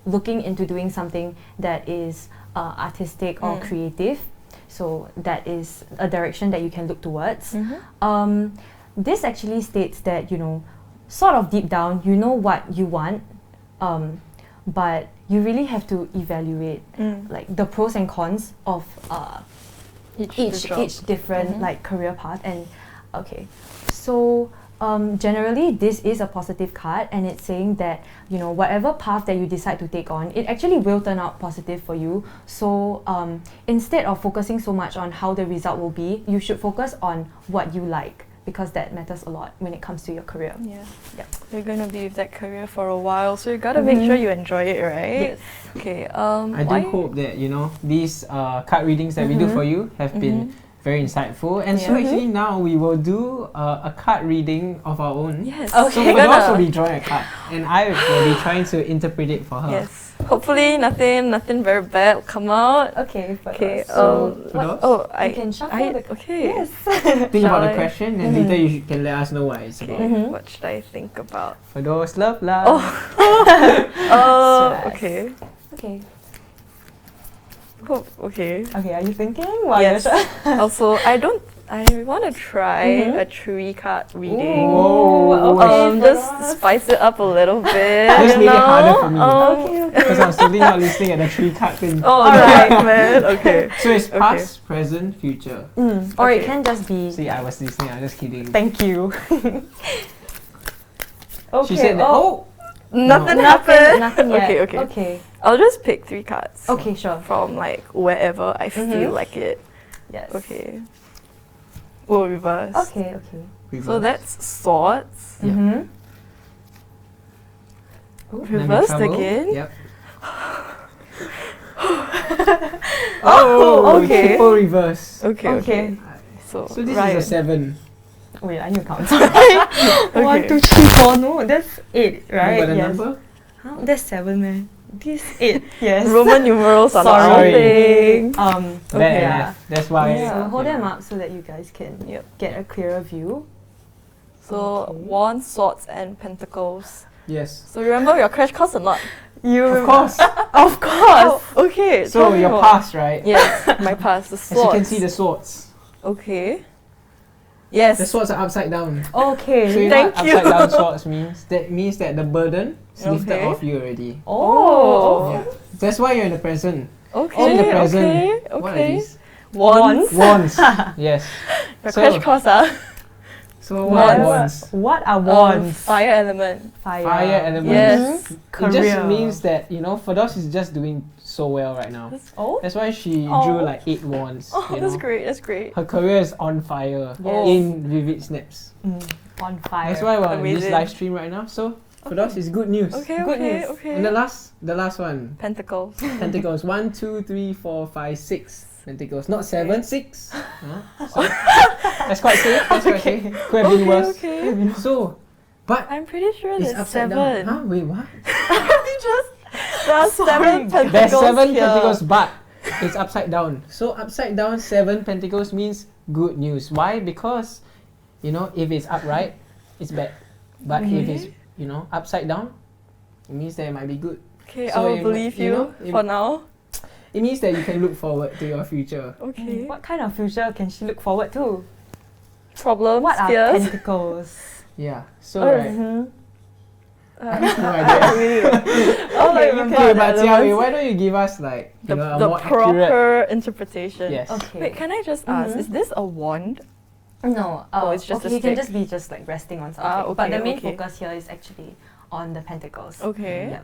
S3: looking into doing something that is artistic or creative. So that is a direction that you can look towards. This actually states that, you know, sort of deep down, you know what you want, but you really have to evaluate like the pros and cons of each different like career path. And okay, so generally this is a positive card, and it's saying that, you know, whatever path that you decide to take on, it actually will turn out positive for you. So instead of focusing so much on how the result will be, you should focus on what you like, because that matters a lot when it comes to your career.
S1: Yeah. You're gonna be with that career for a while, so you gotta make sure you enjoy it, right?
S3: Yes.
S1: Okay.
S2: I do hope that, you know, these card readings that we do for you have been very insightful. And so actually now we will do a card reading of our own.
S1: Yes.
S2: So
S1: Okay.
S2: Ferdeos will be drawing a card, and I will be trying to interpret it for her.
S1: Yes. Hopefully nothing very bad will come out.
S3: Okay.
S1: Okay.
S2: Ferdeos?
S1: Oh,
S3: You can shuffle the
S1: okay.
S3: Yes.
S2: Think
S1: Shall
S2: about
S1: I?
S2: the question, and later you can let us know what it's about.
S1: What should I think about?
S2: Ferdeos, love.
S1: Okay.
S3: Okay.
S1: Oh, okay.
S3: Okay, are you thinking?
S1: Yes. Also, I want to try a tree card reading.
S2: Whoa.
S3: Okay,
S1: Just spice it up a little bit.
S2: This made it harder for me.
S3: Okay.
S2: Because I'm totally not listening at the tree card thing.
S1: Oh, alright, man. Okay.
S2: So it's past, present, future.
S3: Or it
S1: Okay.
S3: can just be.
S2: See, I was listening, I'm just kidding.
S3: Thank you. Okay.
S2: She said that,
S1: Nothing happened.
S3: Nothing yet.
S1: Okay. I'll just pick 3 cards.
S3: Okay, sure.
S1: From like wherever I feel like it.
S3: Yes.
S1: Okay. Oh, reverse.
S3: Okay.
S1: So that's swords.
S2: Yeah.
S1: Reversed
S2: Trouble.
S1: again.
S2: Yep.
S1: Okay.
S2: Triple reverse.
S1: Okay. So
S2: So this
S1: Ryan.
S2: is a 7.
S3: Wait, I need to count. Sorry. 1, 2, 3, 4. No, that's 8, right?
S2: You got a
S3: Yes.
S2: number?
S3: Huh? That's 7, man. This 8. Yes.
S1: Roman numerals are not
S2: Sorry.
S1: our thing.
S2: Bad
S3: yeah.
S2: enough. That's why.
S3: So hold them up so that you guys can get a clearer view.
S1: So wands, swords, and pentacles.
S2: Yes.
S1: So remember your crash course or not?
S2: Of course.
S1: Of course. Okay.
S2: So
S1: tell me
S2: your
S1: more.
S2: past, right?
S1: Yes, my past. The
S2: As
S1: swords.
S2: you can see, the swords.
S1: Okay. Yes.
S2: The swords are upside down.
S3: Okay.
S2: So you know
S1: Thank
S2: what
S1: you.
S2: upside down swords means? That means that the burden is lifted
S1: Okay.
S2: off you already.
S1: Oh.
S2: Yeah. That's why you're in the present.
S1: Okay.
S2: So in the present,
S1: Okay.
S2: what are
S1: Okay.
S2: these?
S1: Wands.
S2: Wands. Yes.
S1: Your
S2: So-
S1: crash course, ah.
S2: So what are wands?
S3: What are wands?
S1: Fire element.
S2: Fire element.
S1: Yes.
S2: It just means that, Ferdeos is just doing so well right now. That's why she drew like 8 wands.
S1: Oh, that's great. That's great.
S2: Her career is on fire in Vivid Snaps.
S3: On fire.
S2: That's why we're on this live stream right now. So Ferdeos is good news.
S1: Good news.
S2: And the last one.
S1: Pentacles.
S2: Pentacles. 1, 2, 3, 4, 5, 6. Pentacles. Not 7, 6. So that's quite safe. Could have been worse. So, but
S1: I'm pretty sure
S2: it's
S1: there's
S2: upside
S1: 7.
S2: down. Huh? Wait, what?
S1: There are 7 pentacles.
S2: There's 7
S1: here.
S2: pentacles, but it's upside down. So upside down 7 pentacles means good news. Why? Because if it's upright, it's bad. But if it's upside down, it means that it might be good.
S1: Okay,
S2: So
S1: I will believe you for now.
S2: It means that you can look forward to your future.
S1: Okay.
S3: What kind of future can she look forward to?
S1: Problems,
S3: What are
S1: fears.
S3: pentacles?
S2: Yeah. So right. I have no idea. Okay, but Jia Wei, why don't you give us like
S1: the
S2: a more
S1: proper
S2: accurate
S1: interpretation?
S2: Yes.
S3: Okay.
S1: Wait, can I just ask, is this a wand?
S3: No.
S1: It's just a
S3: you can
S1: stick?
S3: just be like resting on something.
S1: Okay,
S3: but the main
S1: okay.
S3: focus here is actually on the pentacles.
S1: Okay.
S3: Yeah.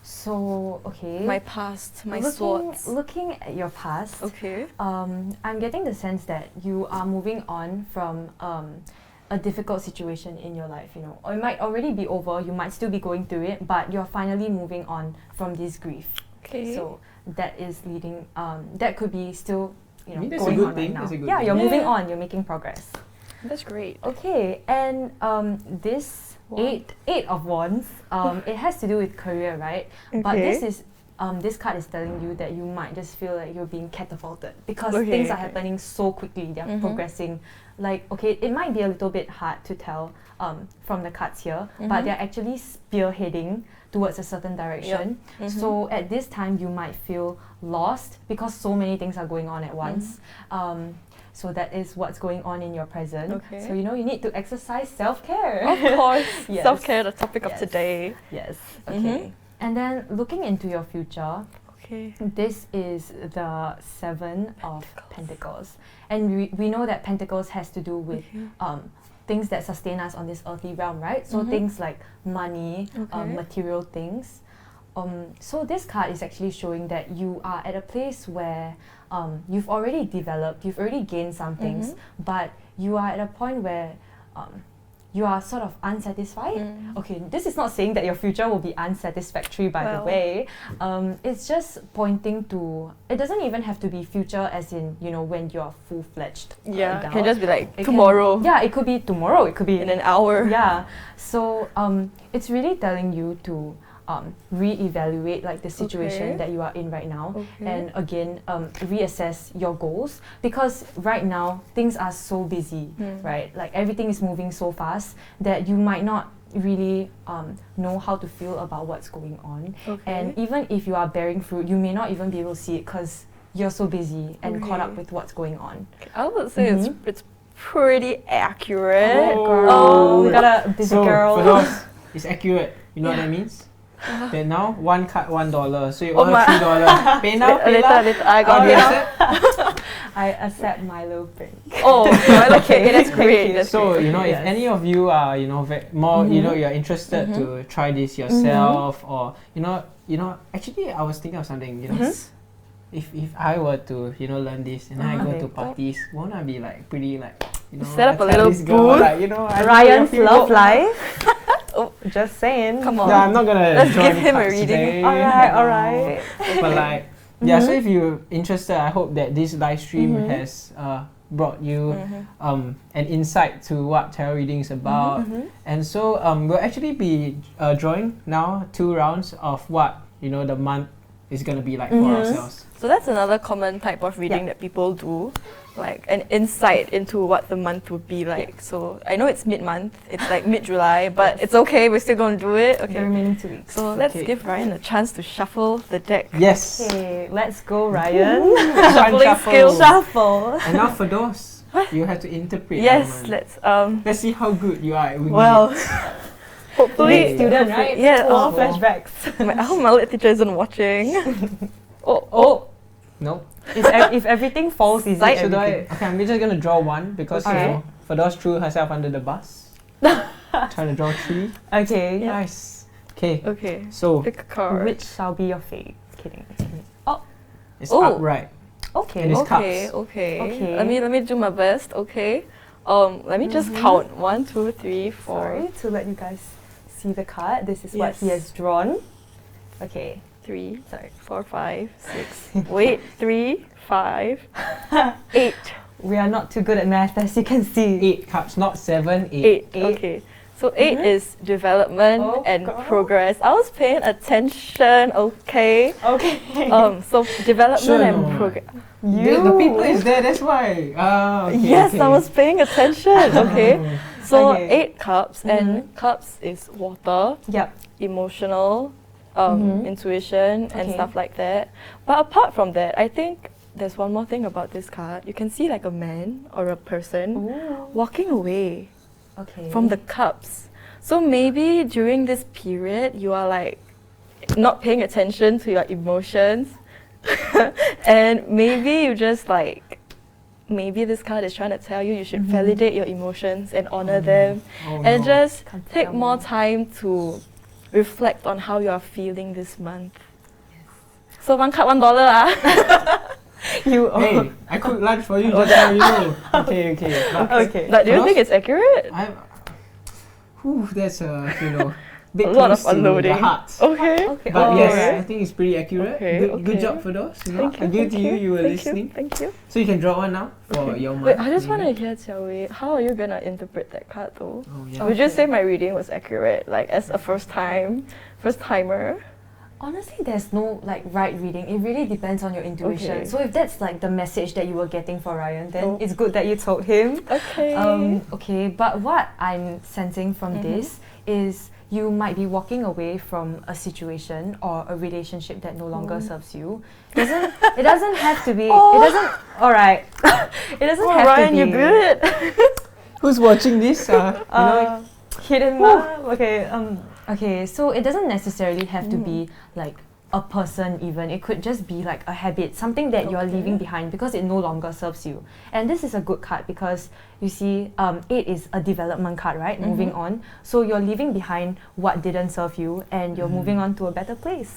S3: So
S1: My past, my
S3: looking,
S1: swords.
S3: Looking at your past,
S1: Okay.
S3: I'm getting the sense that you are moving on from a difficult situation in your life, or it might already be over, you might still be going through it, but you're finally moving on from this grief.
S1: Okay.
S3: So that is leading, that could be still,
S2: I mean, that's a
S3: going
S2: good
S3: on
S2: thing.
S3: right now.
S2: That's a good
S3: Yeah,
S2: thing.
S3: you're moving
S1: Yeah.
S3: on, you're making progress.
S1: That's great.
S3: Okay, and this eight of wands, it has to do with career, right? But
S1: Okay.
S3: this card is telling you that you might just feel like you're being catapulted because
S1: Okay,
S3: things are
S1: okay.
S3: happening so quickly. They're progressing. Like, okay, it might be a little bit hard to tell from the cards here, but they're actually spearheading towards a certain direction. So at this time, you might feel lost because so many things are going on at once. So that is what's going on in your present.
S1: Okay.
S3: So you need to exercise self-care.
S1: Of course.
S3: Yes.
S1: Self-care, the topic of
S3: Yes.
S1: today.
S3: Yes. Okay. And then looking into your future,
S1: Okay.
S3: this is the 7 of Pentacles. And we know that Pentacles has to do with things that sustain us on this earthly realm, right? So things like money, material things. So this card is actually showing that you are at a place where you've already developed, you've already gained some things, but you are at a point where you are sort of unsatisfied. Okay, this is not saying that your future will be unsatisfactory, by the way. It's just pointing to, it doesn't even have to be future as in, when you're full-fledged.
S1: Yeah, it
S3: adult.
S1: can just be like
S3: It
S1: tomorrow.
S3: It could be tomorrow, it could be
S1: In an hour.
S3: Yeah. So it's really telling you to reevaluate like the situation that you are in right now, and again reassess your goals, because right now things are so busy, right? Like everything is moving so fast that you might not really know how to feel about what's going on, and even if you are bearing fruit, you may not even be able to see it because you're so busy and caught up with what's going on.
S1: I would say it's pretty accurate.
S3: We got a busy girl.
S2: For those, it's accurate. You know what that means? Then now, one card, $1. So you owe her $3. Pay now, pay
S1: Later, I got it.
S3: I accept Milo pink.
S1: Okay, that's great. That's
S2: So
S1: great.
S2: if any of you are more you're interested to try this yourself, or actually I was thinking of something. If I were to learn this and I go to parties, won't I be like pretty like
S1: set up
S2: I
S1: a
S2: tell
S1: little
S2: this girl,
S1: booth?
S2: like, I
S3: Ryan's
S2: feel
S3: love
S2: good.
S3: life. Just saying.
S1: Come on.
S2: No, I'm not gonna
S1: Let's
S2: join
S1: give him a
S2: cards
S1: reading.
S2: today.
S3: Alright.
S2: But like, so if you're interested, I hope that this live stream has brought you an insight to what tarot reading is about. And so we'll actually be drawing now 2 rounds of what the month is gonna be like for ourselves.
S1: So that's another common type of reading that people do, like an insight into what the month would be like. So I know it's mid-month, it's like mid-July, but it's okay, we're still going to do it.
S3: The
S1: Okay.
S3: remaining 2 weeks.
S1: So let's give Ryan a chance to shuffle the deck.
S2: Yes.
S3: Okay, let's go, Ryan.
S1: Shuffling skills.
S3: Shuffle.
S2: And now for those, you have to interpret.
S1: Yes,
S2: Element. Let's see how good you are at winging
S1: well,
S2: it.
S1: hopefully,
S3: Student, right?
S1: Yeah,
S3: All
S1: oh.
S3: flashbacks.
S1: I hope my lit teacher isn't watching.
S2: Nope.
S3: If everything falls easy,
S1: Like-
S2: Should I?
S3: everything.
S2: Okay, I'm just gonna draw one because
S3: Okay.
S2: Ferdeos threw herself under the bus. Trying to draw 3.
S3: Okay.
S1: Yeah.
S2: Nice. Okay.
S1: Okay.
S2: So
S1: Pick a card.
S3: Which shall be your fate? Kidding. Oh.
S2: it's
S1: Oh.
S2: upright.
S3: Okay.
S2: And it's
S1: Okay,
S2: cups.
S1: okay.
S3: Okay.
S1: Let me do my best. Okay. Let me just count. 1, 2, 3, 4.
S3: Sorry to let you guys see the card. This is what he
S1: Yes.
S3: has drawn. Okay.
S1: 3, sorry, 4, 5, 6. Wait, 3, 5, 8.
S3: We are not too good at math, as you can see.
S2: 8 cups, not 7, 8.
S1: 8. Okay. So 8 is development
S3: Oh,
S1: and
S3: God.
S1: progress. I was paying attention, okay?
S3: Okay.
S1: So development
S2: Sure,
S1: and
S2: no.
S1: progress.
S2: The paper is there, that's why. Okay,
S1: Yes,
S2: okay.
S1: I was paying attention, okay? So
S3: Okay.
S1: 8 cups, and cups is water,
S3: Yep.
S1: emotional, intuition, and
S3: Okay.
S1: stuff like that. But apart from that, I think there's one more thing about this card. You can see like a man or a person
S3: Ooh.
S1: walking away
S3: Okay.
S1: from the cups. So maybe during this period, you are like not paying attention to your emotions. And maybe you just like, maybe this card is trying to tell you should validate your emotions and honor them,
S2: Oh,
S1: and
S2: no.
S1: just
S3: Can't
S1: take
S3: tell
S1: more
S3: me.
S1: time to reflect on how you are feeling this month. So one card, $1 ah.
S3: You.
S2: Hey, I cooked lunch for you just now, you know. Okay. But,
S3: Okay.
S1: But do you
S2: Ferdeos,
S1: think it's accurate?
S2: that's big
S1: A lot of
S2: close to
S1: unloading.
S2: the heart.
S1: Okay.
S3: Okay.
S2: But
S3: oh,
S2: yes,
S3: alright.
S2: I think it's pretty accurate.
S1: Okay,
S2: Good
S1: okay.
S2: job, Ferdeos. You know,
S1: Thank you.
S2: I give to
S1: thank
S2: you. You were
S1: thank
S2: listening.
S1: Thank you.
S2: So you can draw one now for your month.
S1: Wait, I just want to
S2: maybe.
S1: hear Jia Wei. How are you gonna interpret that card though?
S2: Oh, yeah.
S1: Would you say my reading was accurate, like as a first timer?
S3: Honestly, there's no like right reading. It really depends on your intuition.
S1: Okay.
S3: So if that's like the message that you were getting for Ryan, then
S1: Oh.
S3: it's good that you told him.
S1: Okay.
S3: Okay, but what I'm sensing from this is you might be walking away from a situation or a relationship that no longer serves you. It doesn't have to be.
S1: Oh.
S3: It doesn't. All right. It doesn't have
S1: Ryan,
S3: to be.
S1: you good?
S2: Who's watching this?
S3: Hidden love. Okay. Okay. So it doesn't necessarily have to be like a person even. It could just be like a habit, something that you're leaving behind because it no longer serves you. And this is a good card because you see 8 is a development card, right? Moving on. So you're leaving behind what didn't serve you and you're moving on to a better place.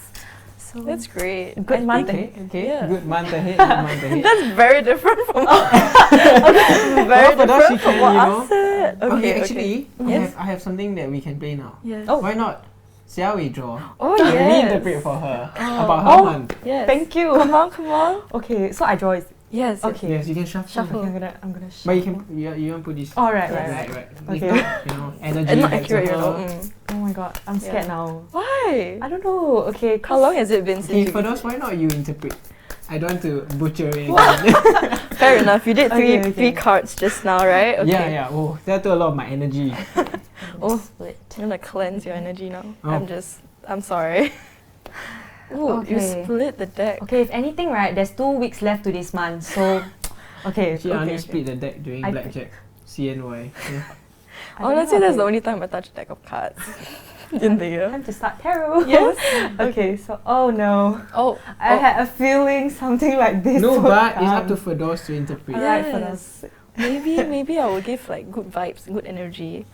S3: So
S1: That's great.
S3: Good
S1: I
S3: month
S1: think-
S2: Okay.
S1: Yeah.
S2: Good month ahead. Good month ahead.
S1: That's very different from very
S2: Well, for those you
S1: different from
S2: can,
S1: what
S2: you
S1: I
S2: know.
S1: said.
S2: Okay, actually,
S1: Yes.
S2: I have something that we can play now.
S1: Yes.
S3: Oh.
S2: Why not? Jia Wei draw.
S1: Oh
S2: And
S1: yes.
S2: reinterpret for her about her month.
S1: Yes.
S3: Thank you.
S1: Come on.
S3: Okay, so I draw it.
S1: Yes.
S3: Okay.
S2: Yes, you can shuffle.
S1: Shuffle.
S3: Okay, I'm gonna
S2: But you
S3: shuffle.
S2: can you want to put this.
S3: Oh, right.
S2: Right.
S3: Okay.
S2: If not, you know, energy.
S1: And not
S2: back to
S1: accurate, you
S2: her.
S1: know.
S3: Oh my god, I'm scared
S1: Yeah.
S3: now.
S1: Why?
S3: I don't know. Okay,
S1: How long has it been
S2: Okay,
S1: since
S2: for those, why not you interpret? I don't want to butcher it.
S1: Fair enough. You did
S3: Okay.
S1: three cards just now, right? Okay.
S2: Yeah. Oh, that took a lot of my energy.
S1: Oh,
S3: split.
S1: I'm gonna cleanse your energy now.
S2: Oh.
S1: I'm sorry. Ooh, you
S3: Okay.
S1: split the deck.
S3: Okay, if anything, right, there's 2 weeks left to this month, so okay.
S2: She only
S1: okay.
S2: split the deck during
S3: I-
S2: blackjack. CNY. Yeah.
S3: I don't
S1: Honestly,
S3: know,
S1: that's the
S3: okay.
S1: only time I touch a deck of cards in the year.
S3: Time to start tarot.
S1: Yes.
S3: Okay, so oh no,
S1: Oh,
S3: I had a feeling something like this.
S2: No,
S3: would
S2: but it's up
S3: come.
S2: to Ferdeos to interpret.
S3: Alright, for
S1: Yes.
S3: those.
S1: maybe I will give like good vibes, good energy.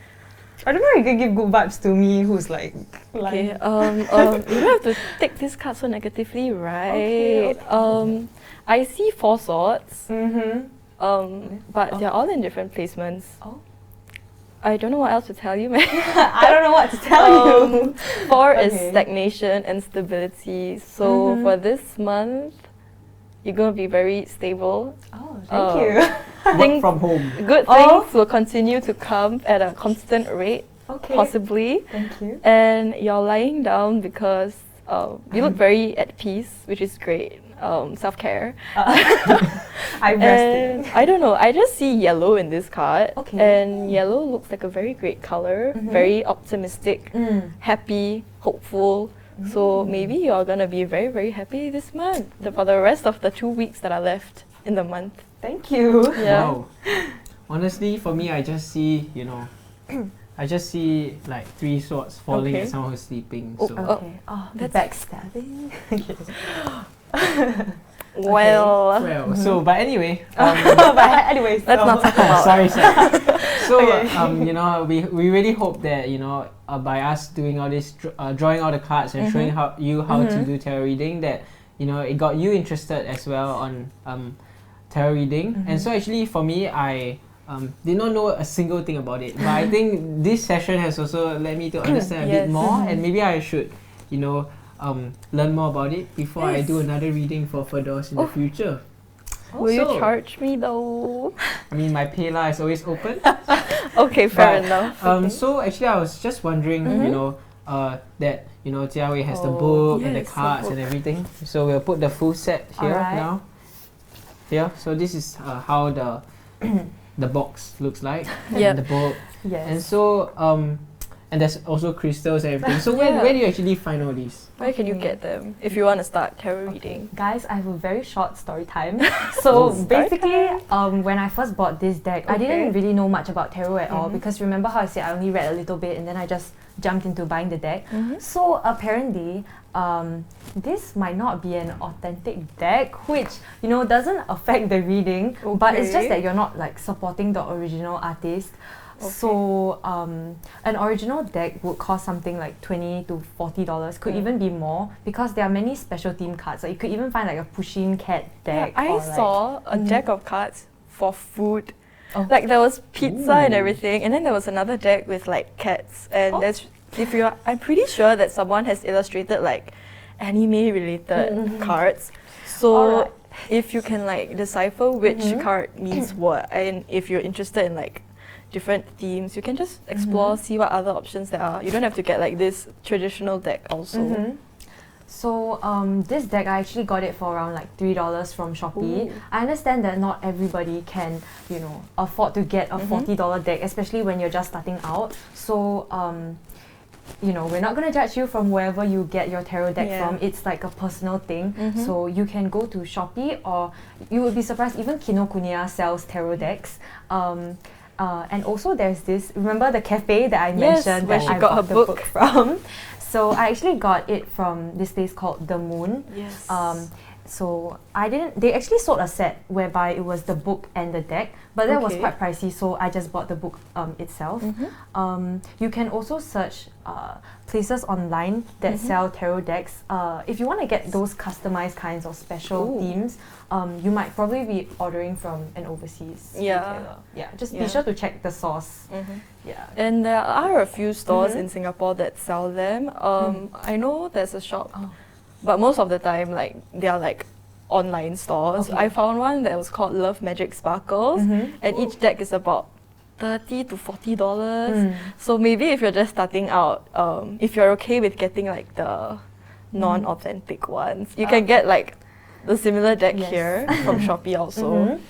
S3: I don't know. You can give good vibes to me, who's like.
S1: Okay.
S3: Like
S1: You don't have to take this card so negatively, right?
S3: Okay.
S1: I see 4 swords. But
S3: Oh.
S1: they're all in different placements.
S3: Oh.
S1: I don't know what else to tell you, man.
S3: I don't know what to tell you.
S1: 4 is
S3: Okay.
S1: stagnation and stability. So for this month, you're gonna be very stable.
S3: Oh, thank you.
S2: Work
S1: Things-
S2: from home.
S1: Good
S3: Oh.
S1: things will continue to come at a constant rate,
S3: Okay.
S1: possibly.
S3: Thank you.
S1: And you're lying down because you look very at peace, which is great. Self-care.
S3: I'm
S1: And
S3: resting.
S1: I don't know, I just see yellow in this card.
S3: Okay.
S1: And yellow looks like a very great color, very optimistic, happy, hopeful. So maybe you're gonna be very, very happy this month for the rest of the 2 weeks that are left in the month.
S3: Thank you.
S1: Yeah.
S2: Wow. Honestly, for me, I just see, I just see like 3 swords falling
S1: Okay.
S2: as someone who's sleeping.
S1: Oh,
S2: So
S3: Okay. Oh,
S1: That's-
S3: backstabbing.
S1: Well,
S2: so but anyway,
S3: but anyways,
S1: let's not talk about.
S2: sorry. So you know, we really hope that you know by us doing all this, drawing all the cards and showing how to do tarot reading, that you know it got you interested as well on tarot reading. And so actually for me, I did not know a single thing about it, but I think this session has also led me to understand a bit more, and maybe I should, you know, learn more about it before I do another reading for Ferdeos in the future.
S1: Will you charge me though?
S2: I mean, my Payla is always open.
S1: Okay, fair enough.
S2: So actually, I was just wondering, you know, that you know Jia Wei has the book and the cards and everything. So we'll put the full set here now. Here, so this is how the box looks like. And the book.
S3: Yes.
S2: And so and there's also crystals and everything. So where do you actually find all these?
S1: Where can you get them if you want to start tarot reading?
S3: Guys, I have a very short story time. So basically, when I first bought this deck, I didn't really know much about tarot at all, because remember how I said I only read a little bit and then I just jumped into buying the deck. So apparently, this might not be an authentic deck, which you know doesn't affect the reading, but it's just that you're not like supporting the original artist. So an original deck would cost something like $20 to $40, could even be more, because there are many special theme cards. Like you could even find like a pushing cat deck.
S1: I saw a deck of cards for food. Like there was pizza and everything, and then there was another deck with like cats. And there's I'm pretty sure that someone has illustrated like anime related cards. So if you can like decipher which card means what, and if you're interested in like different themes, you can just explore, see what other options there are. You don't have to get like this traditional deck also.
S3: So this deck, I actually got it for around like $3 from Shopee. I understand that not everybody can, you know, afford to get a $40 deck, especially when you're just starting out. So you know, we're not going to judge you from wherever you get your tarot deck from. It's like a personal thing. So you can go to Shopee, or you would be surprised, even Kinokuniya sells tarot decks. And also there's this, remember the cafe that I mentioned
S1: where
S3: that
S1: she
S3: I
S1: got her
S3: bought the
S1: book
S3: book from? So I actually got it from this place called The Moon. So they actually sold a set whereby it was the book and the deck, but that was quite pricey, so I just bought the book itself. You can also search places online that sell tarot decks. If you want to get those customized kinds of special themes, you might probably be ordering from an overseas retailer. Just be sure to check the source.
S1: And there are a few stores in Singapore that sell them. I know there's a shop, but most of the time like they are like online stores. I found one that was called Love Magic Sparkles, and each deck is about $30 to $40. So maybe if you're just starting out, if you're okay with getting like the non-authentic ones, you can get like the similar deck here from Shopee also.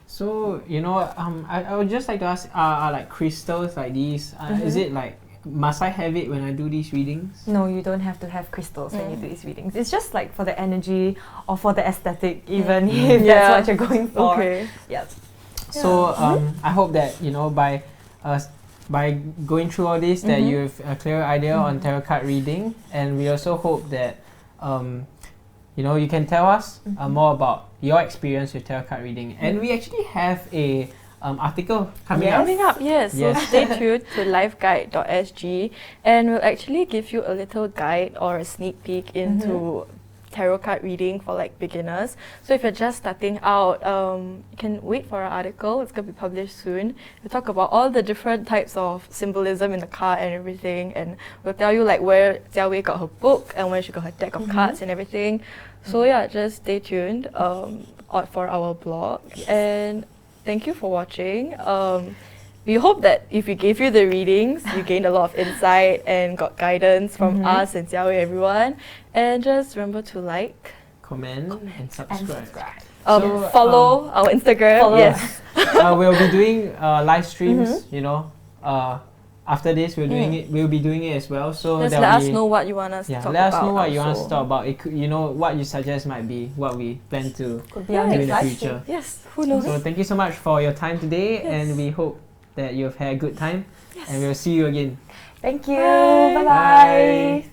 S2: So you know, I would just like to ask, are like crystals like these? Is it like, must I have it when I do these readings?
S3: No, you don't have to have crystals when you do these readings. It's just like for the energy or for the aesthetic, even if that's what you're going for.
S2: So I hope that you know by going through all this that you have a clear idea on tarot card reading, and we also hope that you know you can tell us more about your experience with tarot card reading. And we actually have a article coming up.
S1: So stay tuned to lifeguide.sg, and we'll actually give you a little guide or a sneak peek into tarot card reading for like beginners. So if you're just starting out, you can wait for our article. It's going to be published soon. We'll talk about all the different types of symbolism in the card and everything, and we'll tell you like where Jia Wei got her book and where she got her deck of cards and everything. So just stay tuned for our blog. And thank you for watching. We hope that if we gave you the readings, you gained a lot of insight and got guidance from us and Jia Wei, everyone. And just remember to like,
S2: comment and subscribe.
S1: Follow our Instagram.
S2: We'll be doing live streams, you know. After this, we'll be doing it as well. So
S1: just let us know what you want us to talk about.
S2: Let us know what you want us to talk about. It could, you know, what you suggest might be what we plan to do in the future.
S1: Who knows?
S2: So thank you so much for your time today, and we hope that you've had a good time. And we'll see you again.
S3: Thank you. Bye-bye.